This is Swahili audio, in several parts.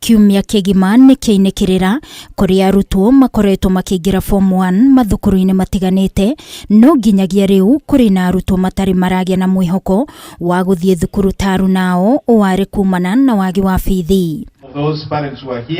kiumia kigima nikiinekirira kuri arutwo makoretwo makiingira form 1 mathukuru-ini matiganite no nginyagia riu kuri na arutwo matari maragia na mwihoko wa guthie thukuru taru nao wari kumana na wagi wa bithi.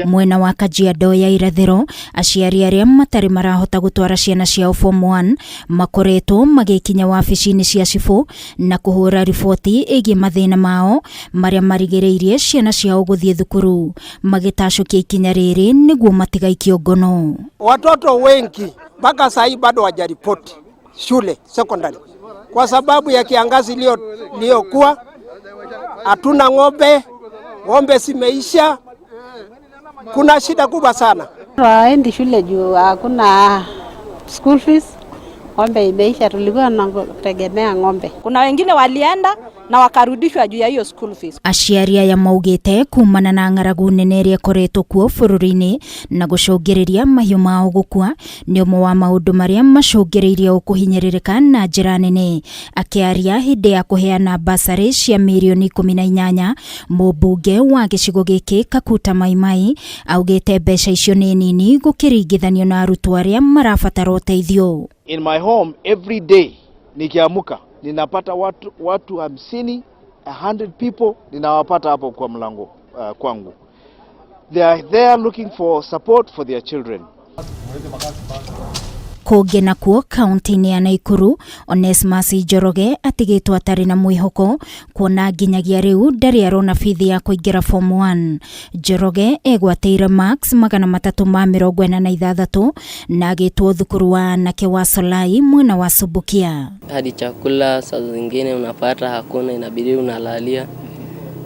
Mwena wa Kajiado ya irathiro aciari aria matari marahota gutwara ciana ciao form 1 makoretwo magikinya wabici-ini cia cibũ na kuhura riboti igie mathina mao maria marigiriirie ciana ciao guthie thukuru magitacokia ikinya riri niguo matigaikio ngono. Watoto wengi mpaka sasa bado hawajaripoti shule secondary kwa sababu ya kiangazi iliyokuwa. Hatuna ng'ombe zimeisha. Kuna shida kubwa sana. Waendi shule juu hakuna school fees. Ng'ombe imeisha, tulikuwa tunategemea ng'ombe. Kuna wengine walienda na wakarudishwa juu ya hiyo school fees. Aciaria ya maugite kumana na ng'aragu nene iria koretwo kuo bururi-ini na gucungiriria mahiu mao gukua ni umwe wa maundu maria macungiriirie ukuhinyiririka na njira nene. Akiaria hindi ya kuheana basari cia milioni 18, mubunge wa gicigo giki Kakuta Maimai augite mbeca icio ni nini gukiringithanio na arutwo aria marabatara uteithio. In my home every day nikiamuka ninapata watu 50, 100 people ninawapata hapo kwa mlango kwangu. They are there looking for support for their children. Kũngĩ nakuo kaunti-inĩ ya Naikuru, Onesmus Njoroge atigĩtwo atarĩ na mwĩhoko kuona nginyagia rĩu ndarĩ arona bithi ya kũingĩra form 1. Njoroge egwatĩire marks 346 na agĩtwo thukuru wa anake wa Solai mwena wa Subukia. Hadi chakula saa zingine unapata hakuna, inabidi unalalia.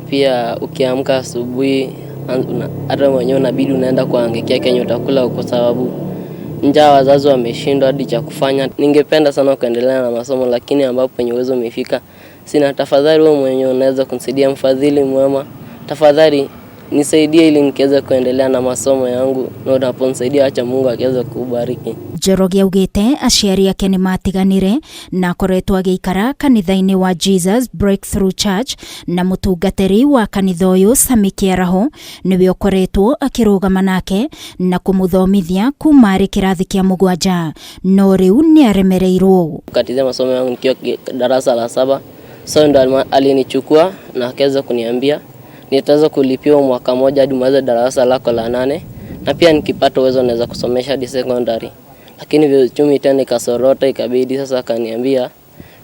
Pia ukiamka asubuhi hata mwenyewe unabidi unaenda kuangalia kenye utakula kwa sababu njaa wazazi wameshindwa hadi cha kufanya. Ningependa sana kuendelea na masomo lakini ambapo penye uwezo umefika sina. Tafadhali wewe mwenyewe unaweza kunisaidia, mfadhili mwema, tafadhali nisaidie ili niweze kuendelea na masomo yangu, na unaponisaidia acha Mungu akiweza kubariki. Njoroge augite aciari ake ni matiganire na koretwo agiikara kanitha-ini wa Jesus Breakthrough Church na mutungatiri wa kanitha uyu Sami Kiaraho niwe ukoretwo akirugama nake na kumuthomithia kuma ari kirathi kia 7 no riu ni aremereirwo. Katiza masomo yangu nikiwa darasa la 7, so ndo alinichukua na akaweza kuniambia nitaweza kulipiwa mwaka moja hadi mwanzo darasa lako la 8 na pia nikipata uwezo naweza kusomesha hadi secondary. Lakini vichumi tena ikasorota, ikabidi sasa akaniambia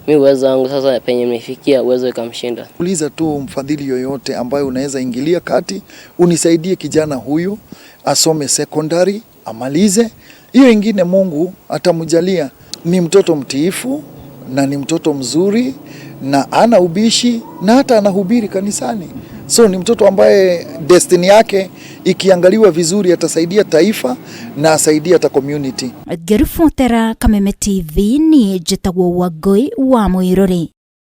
mimi uwezo wangu sasa penye nimefikia uwezo ikamshinda. Uliza tu mfadhili yoyote ambaye unaweza ingilia kati unisaidie kijana huyu asome secondary amalize, hiyo ingine Mungu atamjalia. Ni mtoto mtiifu na ni mtoto mzuri na ana ubishi na hata anahubiri kanisani. So ni mtoto ambaye destiny yake ikiangaliwa vizuri atasaidia taifa na asaidia hata community. Ngĩribotera Kameme TV ni njĩtagwo Wangui wa Mũirũri.